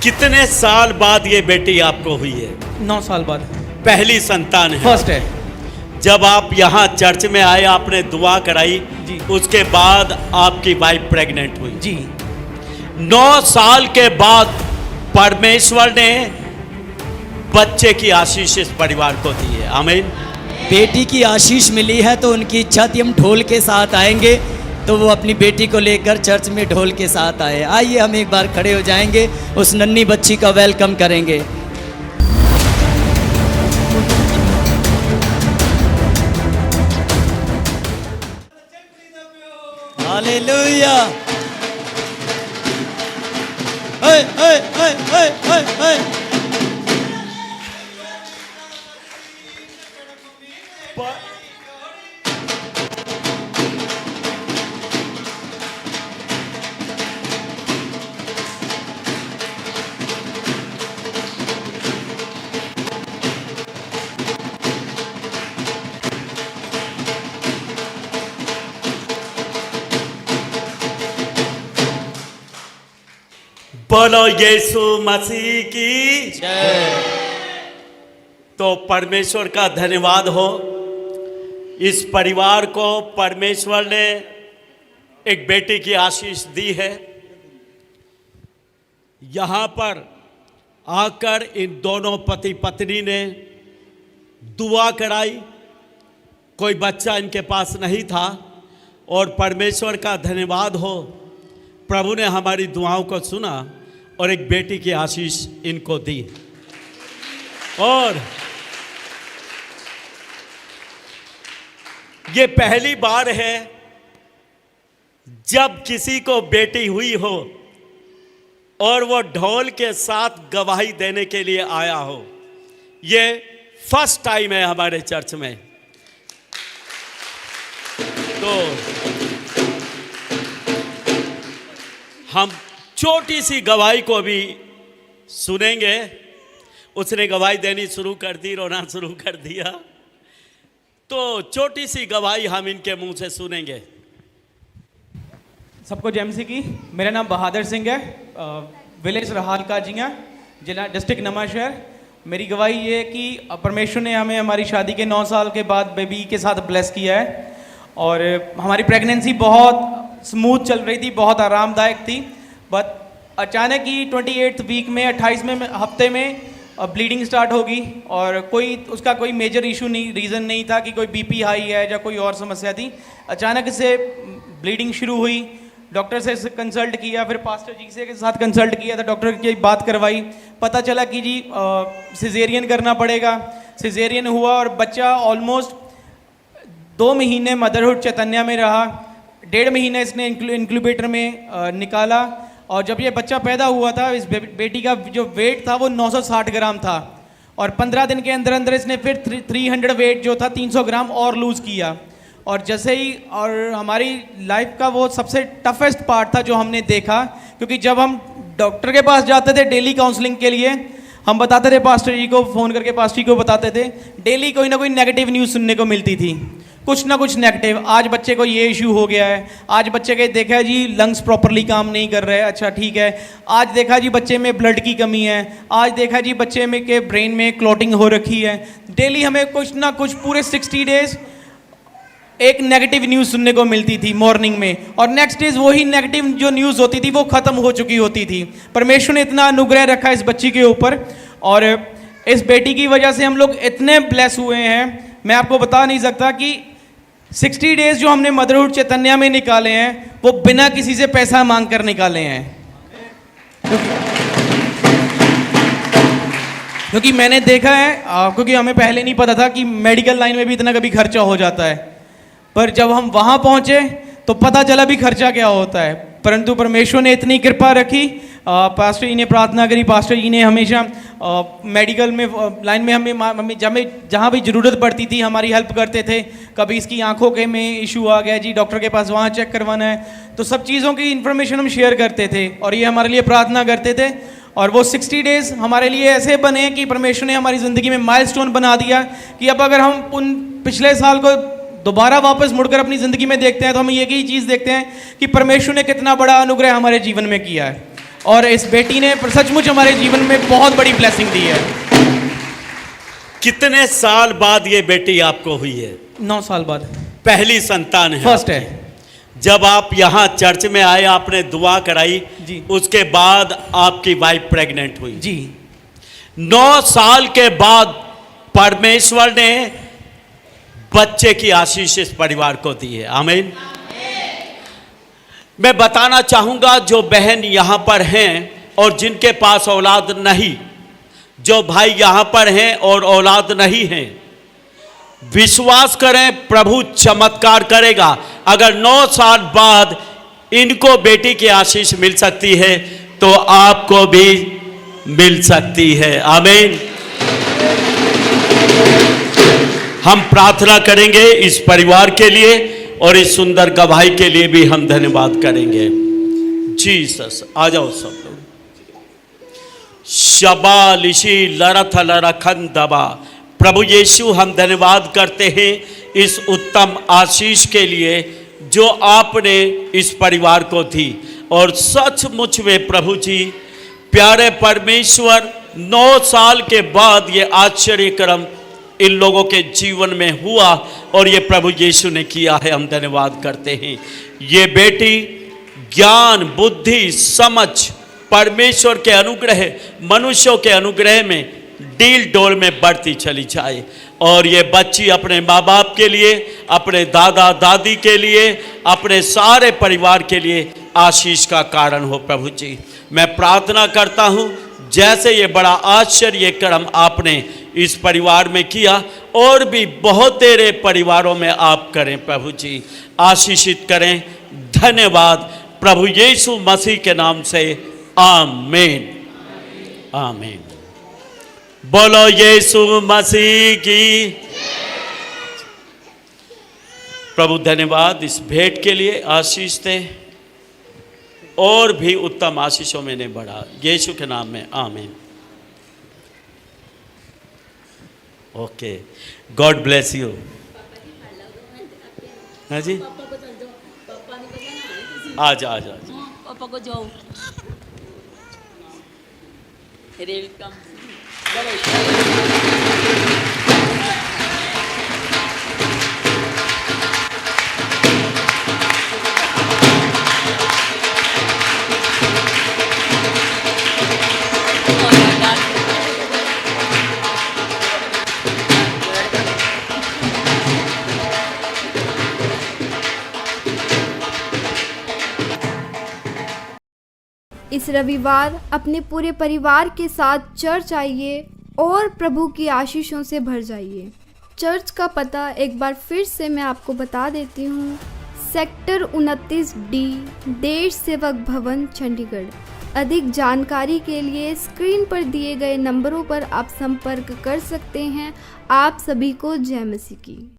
कितने साल बाद ये बेटी आपको हुई है? 9 साल बाद पहली संतान है। फर्स्ट है जब आप यहाँ चर्च में आए, आपने दुआ कराई जी। उसके बाद आपकी वाइफ प्रेग्नेंट हुई। जी। 9 साल के बाद परमेश्वर ने बच्चे की आशीष इस परिवार को दी है। आमीन। बेटी की आशीष मिली है तो उनकी इच्छा थी हम ढोल के साथ आएंगे, तो वो अपनी बेटी को लेकर चर्च में ढोल के साथ आए। आइए हम एक बार खड़े हो जाएंगे, उस नन्ही बच्ची का वेलकम करेंगे। हालेलुया। ओए ओए ओए ओए ओए ओए। बोलो यीशु मसीह की जय। तो परमेश्वर का धन्यवाद हो, इस परिवार को परमेश्वर ने एक बेटी की आशीष दी है। यहाँ पर आकर इन दोनों पति पत्नी ने दुआ कराई। कोई बच्चा इनके पास नहीं था और परमेश्वर का धन्यवाद हो, प्रभु ने हमारी दुआओं को सुना और एक बेटी की आशीष इनको दी। और ये पहली बार है जब किसी को बेटी हुई हो और वो ढोल के साथ गवाही देने के लिए आया हो। ये फर्स्ट टाइम है हमारे चर्च में। तो हम छोटी सी गवाही को भी सुनेंगे। उसने गवाही देनी शुरू कर दी, रोना शुरू कर दिया। तो छोटी सी गवाही हम इनके मुंह से सुनेंगे। सबको जय मसीह की। मेरा नाम बहादुर सिंह है, विलेज रहाल काजिया, जिला डिस्ट्रिक्ट नवांशहर। मेरी गवाही ये है कि परमेश्वर ने हमें हमारी शादी के 9 साल के बाद बेबी के साथ ब्लेस किया है। और हमारी प्रेगनेंसी बहुत स्मूथ चल रही थी, बहुत आरामदायक थी। बट अचानक ही 28th वीक में 28वें हफ्ते में ब्लीडिंग स्टार्ट होगी और उसका कोई मेजर इशू नहीं, रीज़न नहीं था कि कोई बीपी हाई है या कोई और समस्या थी। अचानक से ब्लीडिंग शुरू हुई। डॉक्टर से कंसल्ट किया, फिर पास्टर जी से के साथ कंसल्ट किया, तो डॉक्टर की बात करवाई। पता चला कि जी सिजेरियन करना पड़ेगा। सिजेरियन हुआ और बच्चा ऑलमोस्ट 2 महीने मदरहुड चैतन्य में रहा। 1.5 महीने इसने इंक्यूबेटर में निकाला। और जब ये बच्चा पैदा हुआ था, इस बेटी का जो वेट था वो 960 ग्राम था। और 15 दिन के अंदर अंदर इसने फिर 300 वेट जो था 300 ग्राम और लूज़ किया। और जैसे ही, और हमारी लाइफ का वो सबसे टफेस्ट पार्ट था जो हमने देखा, क्योंकि जब हम डॉक्टर के पास जाते थे डेली काउंसलिंग के लिए, हम बताते थे पास्टर जी को, फ़ोन करके पास्टर जी को बताते थे, डेली कोई ना कोई नेगेटिव न्यूज़ सुनने को मिलती थी, कुछ ना कुछ नेगेटिव। आज बच्चे को ये इशू हो गया है, आज बच्चे के देखा है जी लंग्स प्रॉपरली काम नहीं कर रहे, अच्छा ठीक है। आज देखा जी बच्चे में ब्लड की कमी है, आज देखा जी बच्चे में के ब्रेन में क्लॉटिंग हो रखी है। डेली हमें कुछ ना कुछ पूरे 60 डेज एक नेगेटिव न्यूज़ सुनने को मिलती थी मॉर्निंग में, और नेक्स्ट डेज वही नेगेटिव जो न्यूज़ होती थी वो ख़त्म हो चुकी होती थी। परमेश्वर ने इतना अनुग्रह रखा इस बच्ची के ऊपर, और इस बेटी की वजह से हम लोग इतने ब्लेस हुए हैं, मैं आपको बता नहीं सकता कि 60 डेज जो हमने मदरहुड चैतन्य में निकाले हैं वो बिना किसी से पैसा मांग कर निकाले हैं। क्योंकि मैंने देखा है, क्योंकि हमें पहले नहीं पता था कि मेडिकल लाइन में भी इतना कभी खर्चा हो जाता है, पर जब हम वहाँ पहुँचे तो पता चला भी खर्चा क्या होता है। परंतु परमेश्वर ने इतनी कृपा रखी, पास्टर जी ने प्रार्थना करी, पास्टर जी ने हमेशा मेडिकल में लाइन में हमें जहाँ भी ज़रूरत पड़ती थी हमारी हेल्प करते थे। कभी इसकी आंखों के में इशू आ गया जी, डॉक्टर के पास वहाँ चेक करवाना है, तो सब चीज़ों की इन्फॉर्मेशन हम शेयर करते थे और ये हमारे लिए प्रार्थना करते थे। और वो 60 डेज़ हमारे लिए ऐसे बने कि परमेश्वर ने हमारी ज़िंदगी में माइलस्टोन बना दिया कि अब अगर हम उन पिछले साल को दोबारा वापस मुड़कर अपनी ज़िंदगी में देखते हैं तो हम यही चीज़ देखते हैं कि परमेश्वर ने कितना बड़ा अनुग्रह हमारे जीवन में किया है। और इस बेटी ने सचमुच हमारे जीवन में बहुत बड़ी ब्लेसिंग दी है। कितने साल बाद ये बेटी आपको हुई है? 9 साल बाद पहली संतान है, फर्स्ट है। जब आप यहाँ चर्च में आए, आपने दुआ कराई जी। उसके बाद आपकी वाइफ प्रेग्नेंट हुई। जी 9 साल के बाद परमेश्वर ने बच्चे की आशीष इस परिवार को दी है। आमीन। मैं बताना चाहूंगा, जो बहन यहाँ पर हैं और जिनके पास औलाद नहीं, जो भाई यहाँ पर हैं और औलाद नहीं हैं, विश्वास करें प्रभु चमत्कार करेगा। अगर 9 साल बाद इनको बेटी की आशीष मिल सकती है तो आपको भी मिल सकती है। आमीन। हम प्रार्थना करेंगे इस परिवार के लिए और इस सुंदर गवाही के लिए भी हम धन्यवाद करेंगे। जीसस, आ जाओ सब लोग। शबालिशी लरथ लरखन दबा। प्रभु यीशु, हम धन्यवाद करते हैं इस उत्तम आशीष के लिए जो आपने इस परिवार को दी। और सचमुच में प्रभु जी, प्यारे परमेश्वर, 9 साल के बाद ये आश्चर्य कर्म इन लोगों के जीवन में हुआ और ये प्रभु यीशु ने किया है। हम धन्यवाद करते हैं। ये बेटी ज्ञान, बुद्धि, समझ, परमेश्वर के अनुग्रह, मनुष्यों के अनुग्रह में डील डोल में बढ़ती चली जाए और ये बच्ची अपने माँ बाप के लिए, अपने दादा दादी के लिए, अपने सारे परिवार के लिए आशीष का कारण हो। प्रभु जी, मैं प्रार्थना करता हूँ जैसे ये बड़ा आश्चर्य कर्म आपने इस परिवार में किया और भी बहुत तेरे परिवारों में आप करें। प्रभु जी आशीषित करें। धन्यवाद प्रभु यीशु मसीह के नाम से। आमीन। आमीन। बोलो यीशु मसीह की। प्रभु धन्यवाद इस भेंट के लिए। आशीष दे और भी उत्तम आशीषों में ने बढ़ा, यीशु के नाम में। आमीन। Okay, God bless you. हाँ जी, आ जा आ जा। पापा को जाओ। वेलकम। इस रविवार अपने पूरे परिवार के साथ चर्च आइए और प्रभु की आशीषों से भर जाइए। चर्च का पता एक बार फिर से मैं आपको बता देती हूँ। सेक्टर 29D, देश सेवक भवन, चंडीगढ़। अधिक जानकारी के लिए स्क्रीन पर दिए गए नंबरों पर आप संपर्क कर सकते हैं। आप सभी को जय मसीह की।